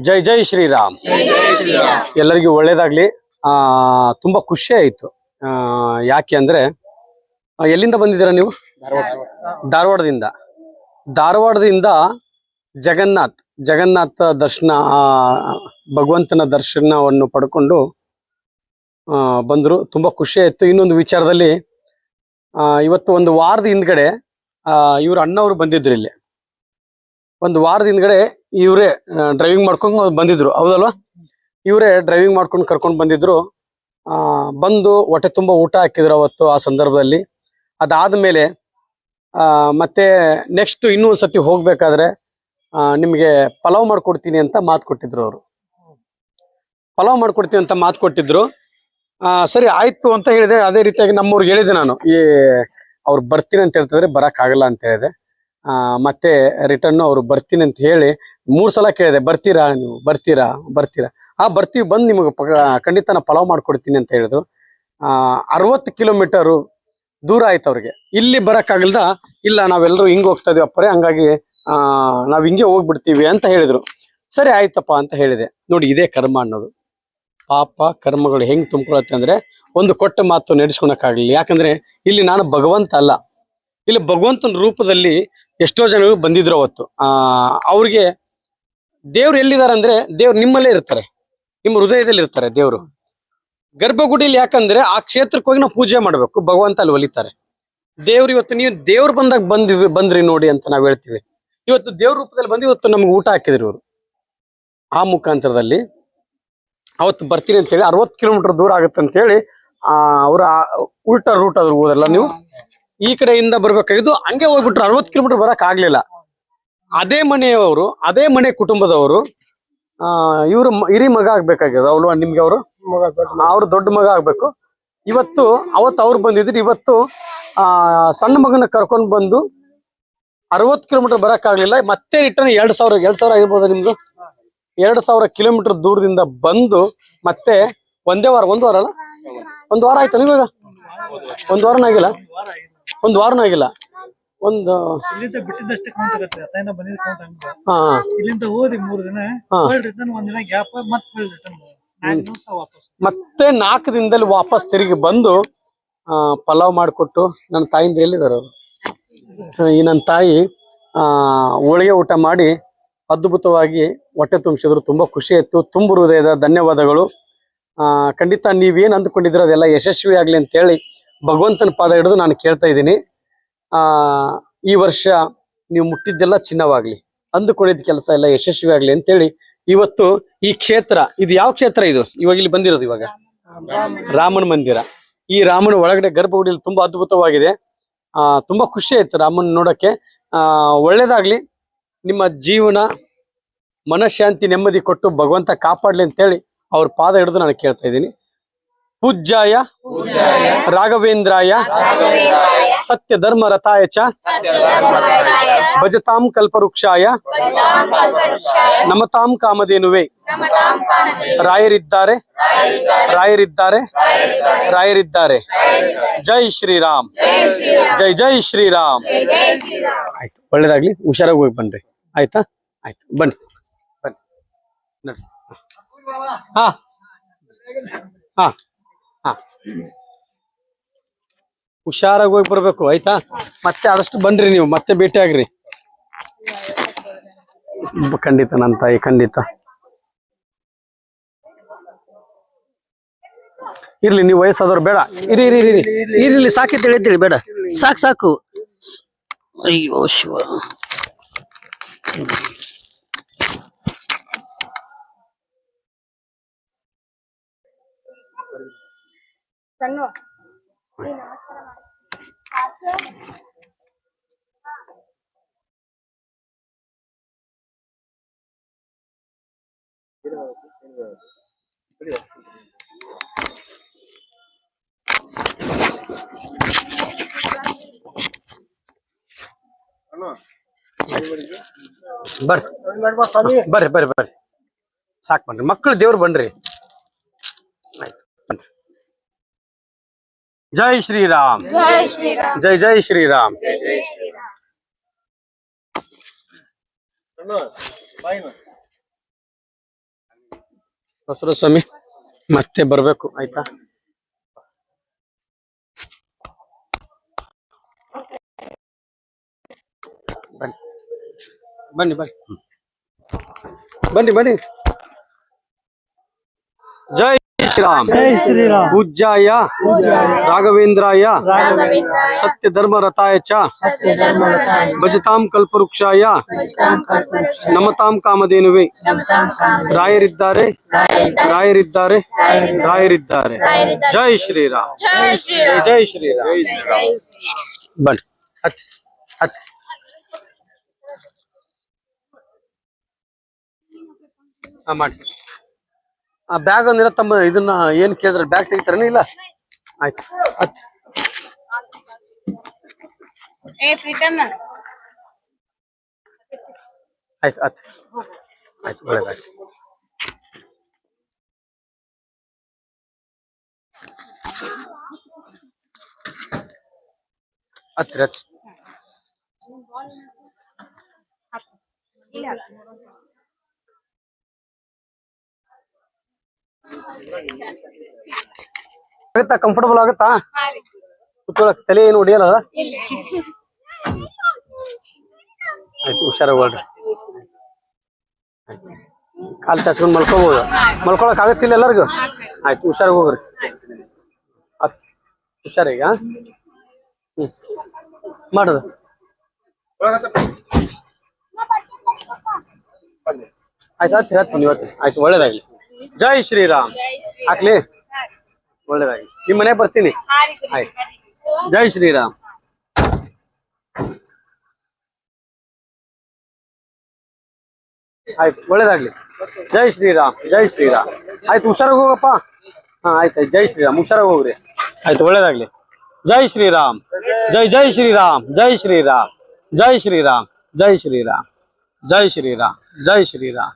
ಜೈ ಜೈ ಶ್ರೀರಾಮ್. ಎಲ್ಲರಿಗೂ ಒಳ್ಳೇದಾಗ್ಲಿ. ತುಂಬಾ ಖುಷಿ ಆಯ್ತು. ಯಾಕೆ ಅಂದ್ರೆ ಎಲ್ಲಿಂದ ಬಂದಿದ್ದೀರಾ ನೀವು? ಧಾರವಾಡದಿಂದ. ಧಾರವಾಡದಿಂದ ಜಗನ್ನಾಥ ದರ್ಶನ, ಭಗವಂತನ ದರ್ಶನವನ್ನು ಪಡ್ಕೊಂಡು ಬಂದ್ರು. ತುಂಬಾ ಖುಷಿ ಆಯ್ತು. ಇನ್ನೊಂದು ವಿಚಾರದಲ್ಲಿ ಇವತ್ತು ಒಂದು ವಾರದ ಹಿಂದ್ಗಡೆ ಇವ್ರ ಅಣ್ಣವರು ಬಂದಿದ್ರು. ಇಲ್ಲಿ ಒಂದು ವಾರದ ಹಿಂದ್ಗಡೆ ಇವರೇ ಡ್ರೈವಿಂಗ್ ಮಾಡ್ಕೊಂಡು ಬಂದಿದ್ರು, ಹೌದಲ್ವಾ? ಇವರೇ ಡ್ರೈವಿಂಗ್ ಮಾಡ್ಕೊಂಡು ಕರ್ಕೊಂಡು ಬಂದಿದ್ರು. ಬಂದು ಹೊಟ್ಟೆ ತುಂಬ ಊಟ ಹಾಕಿದ್ರು ಅವತ್ತು ಆ ಸಂದರ್ಭದಲ್ಲಿ. ಅದಾದ್ಮೇಲೆ ಮತ್ತೆ ನೆಕ್ಸ್ಟ್ ಇನ್ನೂ ಒಂದ್ಸತಿ ಹೋಗ್ಬೇಕಾದ್ರೆ ನಿಮಗೆ ಪಲಾವ್ ಮಾಡ್ಕೊಡ್ತೀನಿ ಅಂತ ಮಾತು ಕೊಟ್ಟಿದ್ರು. ಅವರು ಪಲಾವ್ ಮಾಡ್ಕೊಡ್ತೀನಿ ಅಂತ ಮಾತು ಕೊಟ್ಟಿದ್ರು. ಸರಿ ಆಯ್ತು ಅಂತ ಹೇಳಿದೆ. ಅದೇ ರೀತಿಯಾಗಿ ನಮ್ಮವ್ರಿಗೆ ಹೇಳಿದೆ ನಾನು, ಅವ್ರು ಬರ್ತೀನಿ ಅಂತ ಹೇಳ್ತಿದ್ರೆ ಬರಕ್ ಆಗಲ್ಲ ಅಂತ ಹೇಳಿದೆ. ಮತ್ತೆ ರಿಟರ್ನ್ ಅವ್ರು ಬರ್ತೀನಿ ಅಂತ ಹೇಳಿ 3 ಸಲ ಕೇಳಿದೆ, ಬರ್ತೀರಾ ನೀವು, ಬರ್ತೀರಾ ಬರ್ತೀವಿ, ಬಂದು ನಿಮಗೆ ಖಂಡಿತ ನಾ ಪಲಾವ್ ಮಾಡ್ಕೊಡ್ತೀನಿ ಅಂತ ಹೇಳಿದ್ರು. 60 ಕಿಲೋಮೀಟರು ದೂರ ಆಯ್ತು ಅವ್ರಿಗೆ. ಇಲ್ಲಿ ಬರಕ್ಕಾಗಲ್ದ, ಇಲ್ಲ ನಾವೆಲ್ಲರೂ ಹಿಂಗ್ ಹೋಗ್ತಾ ಇದೀವಿ ಅಪ್ಪರೇ, ಹಂಗಾಗಿ ನಾವ್ ಹಿಂಗೆ ಹೋಗ್ಬಿಡ್ತೀವಿ ಅಂತ ಹೇಳಿದ್ರು. ಸರಿ ಆಯ್ತಪ್ಪ ಅಂತ ಹೇಳಿದೆ. ನೋಡಿ, ಇದೇ ಕರ್ಮ ಅನ್ನೋದು. ಪಾಪ ಕರ್ಮಗಳು ಹೆಂಗ್ ತುಂಬ್ಕೊಳತ್ತೆ ಅಂದ್ರೆ, ಒಂದು ಕೊಟ್ಟ ಮಾತು ನಡೆಸ್ಕೊಳಕ್ಕಾಗ್ಲಿಲ್ಲ. ಯಾಕಂದ್ರೆ ಇಲ್ಲಿ ನಾನು ಭಗವಂತ ಅಲ್ಲ, ಇಲ್ಲಿ ಭಗವಂತನ ರೂಪದಲ್ಲಿ ಎಷ್ಟೋ ಜನರು ಬಂದಿದ್ರು ಅವತ್ತು. ಅವ್ರಿಗೆ ದೇವ್ರು ಎಲ್ಲಿದ್ದಾರೆ ಅಂದ್ರೆ, ದೇವ್ರು ನಿಮ್ಮಲ್ಲೇ ಇರ್ತಾರೆ, ನಿಮ್ಮ ಹೃದಯದಲ್ಲಿ ಇರ್ತಾರೆ ದೇವ್ರು. ಗರ್ಭಗುಡಿಯಲ್ಲಿ ಯಾಕಂದ್ರೆ ಆ ಕ್ಷೇತ್ರಕ್ಕೆ ಹೋಗಿ ನಾವು ಪೂಜೆ ಮಾಡ್ಬೇಕು, ಭಗವಂತ ಅಲ್ಲಿ ಒಲಿತಾರೆ ದೇವ್ರು. ಇವತ್ತು ನೀವು ದೇವ್ರು ಬಂದಾಗ ಬಂದ್ರಿ ನೋಡಿ ಅಂತ ನಾವ್ ಹೇಳ್ತೀವಿ. ಇವತ್ತು ದೇವ್ರ ರೂಪದಲ್ಲಿ ಬಂದು ಇವತ್ತು ನಮ್ಗೆ ಊಟ ಹಾಕಿದ್ರಿ ಇವರು. ಆ ಮುಖಾಂತರದಲ್ಲಿ ಅವತ್ತು ಬರ್ತೀನಿ ಅಂತ ಹೇಳಿ 60 ಕಿಲೋಮೀಟರ್ ದೂರ ಆಗುತ್ತೆ ಅಂತ ಹೇಳಿ ಅವ್ರ ಉಲ್ಟಾ ರೂಟ್ ಆದ್ರೂ ಹೋದಲ್ಲ. ನೀವು ಈ ಕಡೆಯಿಂದ ಬರ್ಬೇಕಾಗಿದ್ದು, ಹಂಗೆ ಹೋಗ್ಬಿಟ್ರು. 60 ಕಿಲೋಮೀಟರ್ ಬರಕ್ ಆಗ್ಲಿಲ್ಲ. ಅದೇ ಮನೆಯವರು, ಅದೇ ಮನೆ ಕುಟುಂಬದವರು. ಇವ್ರು ಹಿರಿ ಮಗ ಆಗ್ಬೇಕಾಗ್ಯದ ಅವಳು ನಿಮ್ಗೆ. ಅವ್ರು ದೊಡ್ಡ ಮಗ ಆಗ್ಬೇಕು. ಅವತ್ತು ಅವ್ರು ಬಂದಿದ್ರು. ಇವತ್ತು ಸಣ್ಣ ಮಗನ ಕರ್ಕೊಂಡು ಬಂದು 60 ಕಿಲೋಮೀಟರ್ ಬರಕ್ ಆಗ್ಲಿಲ್ಲ. ಮತ್ತೆ ರಿಟರ್ನ್ 2000 ಆಗಿರ್ಬೋದು ನಿಮ್ದು. 2000 ಕಿಲೋಮೀಟರ್ ದೂರದಿಂದ ಬಂದು ಮತ್ತೆ ಒಂದು ವಾರ ಆಯ್ತು ಇವಾಗ. ಒಂದು ವಾರನೂ ಆಗಿಲ್ಲ. ಒಂದು ಬಿಟ್ಟಿದ್ದಷ್ಟೇ ಕೌಂಟ್ ಆಗುತ್ತೆ. ಅತೈನ ಬಂದಿದ್ದ ಕೌಂಟ್ ಹಂಗ. ಇಲ್ಲಿಂದ ಓದಿ 3 ದಿನ, ರಿಟರ್ನ್ 1 ದಿನ ಗ್ಯಾಪ್, ಮತ್ತೆ ರಿಟರ್ನ್ 4 ದಿವಸ ವಾಪಸ್. ಮತ್ತೆ 4 ದಿನದಲ್ಲಿ ವಾಪಸ್ ತಿರುಗಿ ಬಂದು ಪಲಾವ್ ಮಾಡಿಕೊಟ್ಟು, ನನ್ನ ತಾಯಿಂದ ಎಲ್ಲಿದ್ದಾರೆ ಅವರು, ಈ ನನ್ನ ತಾಯಿ ಹೋಳಿಗೆ ಊಟ ಮಾಡಿ ಅದ್ಭುತವಾಗಿ ಹೊಟ್ಟೆ ತುಂಬಿಸಿದ್ರು. ತುಂಬಾ ಖುಷಿ ಆಯ್ತು. ತುಂಬ ಹೃದಯದ ಧನ್ಯವಾದಗಳು. ಖಂಡಿತ ನೀವೇನು ಅಂದ್ಕೊಂಡಿದ್ರೆ ಅದೆಲ್ಲ ಯಶಸ್ವಿ ಆಗ್ಲಿ ಅಂತ ಹೇಳಿ ಭಗವಂತನ ಪಾದ ಹಿಡಿದು ನಾನು ಕೇಳ್ತಾ ಇದ್ದೀನಿ. ಈ ವರ್ಷ ನೀವು ಮುಟ್ಟಿದ್ದೆಲ್ಲ ಚಿನ್ನವಾಗ್ಲಿ, ಅಂದುಕೊಂಡಿದ್ದ ಕೆಲಸ ಎಲ್ಲ ಯಶಸ್ವಿ ಆಗ್ಲಿ ಅಂತೇಳಿ ಇವತ್ತು ಈ ಕ್ಷೇತ್ರ, ಇದು ಯಾವ ಕ್ಷೇತ್ರ ಇದು ಇವಾಗ ಇಲ್ಲಿ ಬಂದಿರೋದು? ಇವಾಗ ರಾಮನ ಮಂದಿರ. ಈ ರಾಮನ ಒಳಗಡೆ ಗರ್ಭಗುಡಿಯಲ್ಲಿ ತುಂಬಾ ಅದ್ಭುತವಾಗಿದೆ. ತುಂಬಾ ಖುಷಿ ಆಯ್ತು ರಾಮನ್ ನೋಡಕ್ಕೆ. ಒಳ್ಳೇದಾಗ್ಲಿ, ನಿಮ್ಮ ಜೀವನ ಮನಃಶಾಂತಿ ನೆಮ್ಮದಿ ಕೊಟ್ಟು ಭಗವಂತ ಕಾಪಾಡ್ಲಿ ಅಂತೇಳಿ ಅವ್ರ ಪಾದ ಹಿಡಿದು ನಾನು ಕೇಳ್ತಾ ಇದ್ದೀನಿ. ಪೂಜ್ಯಾಯ ರಾಘವೇಂದ್ರಾಯ ಸತ್ಯ ಧರ್ಮ ರಥಾಯ ಚ ಭಜತಾಂ ಕಲ್ಪವೃಕ್ಷಾಯ ನಮತಾಂ ಕಾಮಧೇನುವೆ. ರಾಯರಿದ್ದಾರೆ. ಜೈ ಶ್ರೀರಾಮ್. ಜೈ ಜೈ ಶ್ರೀರಾಮ್. ಆಯ್ತು, ಒಳ್ಳೇದಾಗ್ಲಿ. ಹುಷಾರಾಗಿ ಹೋಗಿ ಬನ್ರಿ. ಆಯ್ತಾ? ಆಯ್ತು, ಬನ್ನಿ ನೋಡಿ. ಹಾ ಹಾ ಹಾ, ಹುಷಾರಾಗಿ ಹೋಗಿ ಬರ್ಬೇಕು. ಆಯ್ತಾ? ಮತ್ತೆ ಆದಷ್ಟು ಬನ್ರಿ, ನೀವು ಮತ್ತೆ ಭೇಟಿ ಆಗ್ರಿ. ಖಂಡಿತ ನನ್ನ ತಾಯಿ, ಖಂಡಿತ ಇರ್ಲಿ. ನೀವು ವಯಸ್ಸಾದವ್ರು ಬೇಡ, ಇರಿ ಸಾಕಿತ್ತು ಹೇಳಿದ್ದೇಳಿ, ಬೇಡ, ಸಾಕು. ಅಯ್ಯೋ ಶಿವ. ಬರ್ರಿ ಸಾಕ್ ಬನ್ರಿ ಮಕ್ಕಳು, ದೇವ್ರು ಬನ್ರಿ. ಜೈ ಶ್ರೀರಾಮ್. ಜೈ ಜೈ ಶ್ರೀರಾಮ್. ಬಸವರಾಜ ಸ್ವಾಮಿ ಮತ್ತೆ ಬರ್ಬೇಕು ಆಯ್ತಾ. ಬನ್ನಿ ಬನ್ನಿ ಬನ್ನಿ ಬನ್ನಿ. ಜೈ ಶ್ರೀರಾಮ್. ಜೈ ಶ್ರೀರಾಮ್. ಪೂಜ್ಯಾಯ ರಾಘವೇಂದ್ರಾಯ ಸತ್ಯ ಧರ್ಮ ರಥಾಯ ಚ ಭಜತಾಂ ಕಲ್ಪವೃಕ್ಷಾಯ ನಮತಾಂ ಕಾಮಧೇನುವೆ. ರಾಯರಿದ್ದಾರೆ ರಾಯರಿದ್ದಾರೆ ರಾಯರಿದ್ದಾರೆ. ಜೈ ಶ್ರೀರಾಮ್. ಜೈ ಶ್ರೀರಾಮ್. ಬನ್ನಿ ಹತ್ತಿ ಹತ್ತಿ. ಮಾಡಿ ಆ ಬ್ಯಾಗ್ ಒಂದಿರ ತಮ್ಮ ಇದನ್ನ ಏನ್ ಕೇಳಿದ್ರೆ ಬ್ಯಾಗ್ ತೆಗಿತಾರನ ಇಲ್ಲ. ಆಯ್ತು ಹತ್ತಿ. ಆಯ್ತು ಹತ್ತಿ. ಆಯ್ತು ಒಳ್ಳೇದಾಯ್ತು. ಹತ್ತಿರ ಹತ್ತಿ. ಆಗುತ್ತಾ? ಕಂಫರ್ಟಬಲ್ ಆಗುತ್ತಾ? ಕುತ್ಕೊಳಕ್ ತಲೆ ಏನು ಹೊಡಿಯಲ್ಲ? ಆಯ್ತು ಹುಷಾರಾಗಿ ಹೋಗ್ರಿ. ಕಾಲು ಚಾಚ್ಕೊಂಡ್ ಮಲ್ಕೋಬಹುದು. ಮಲ್ಕೊಳಕ್ ಆಗತ್ತಿಲ್ಲ ಎಲ್ಲರಿಗೂ? ಆಯ್ತು ಹುಷಾರಾಗಿ ಹೋಗ್ರಿ. ಹುಷಾರೀಗ ಮಾಡುದು. ಆಯ್ತು ಹತ್ತಿ ಹತ್ತಿ ನೀವು ಹತ್ತಿ. ಆಯ್ತು ಒಳ್ಳೇದಾಗ್ಲಿ. ಜೈ ಶ್ರೀರಾಮ್. ಹಾಕ್ಲಿ ಒಳ್ಳೇದಾಗಿ. ನಿಮ್ ಮನೆಗೆ ಬರ್ತೀನಿ. ಆಯ್ತು ಜೈ ಶ್ರೀರಾಮ್. ಆಯ್ತು ಒಳ್ಳೇದಾಗ್ಲಿ. ಜೈ ಶ್ರೀರಾಮ್. ಜೈ ಶ್ರೀರಾಮ್. ಆಯ್ತು ಹುಷಾರಾಗಿ ಹೋಗಪ್ಪ. ಹಾ ಆಯ್ತು ಜೈ ಶ್ರೀರಾಮ್. ಹುಷಾರಾಗಿ ಹೋಗ್ರಿ. ಆಯ್ತು ಒಳ್ಳೇದಾಗ್ಲಿ. ಜೈ ಶ್ರೀರಾಮ್. ಜೈ ಜೈ ಶ್ರೀರಾಮ್. ಜೈ ಶ್ರೀರಾಮ್. ಜೈ ಶ್ರೀರಾಮ್. ಜೈ ಶ್ರೀರಾಮ್. ಜೈ ಶ್ರೀರಾಮ್. ಜೈ ಶ್ರೀರಾಮ್.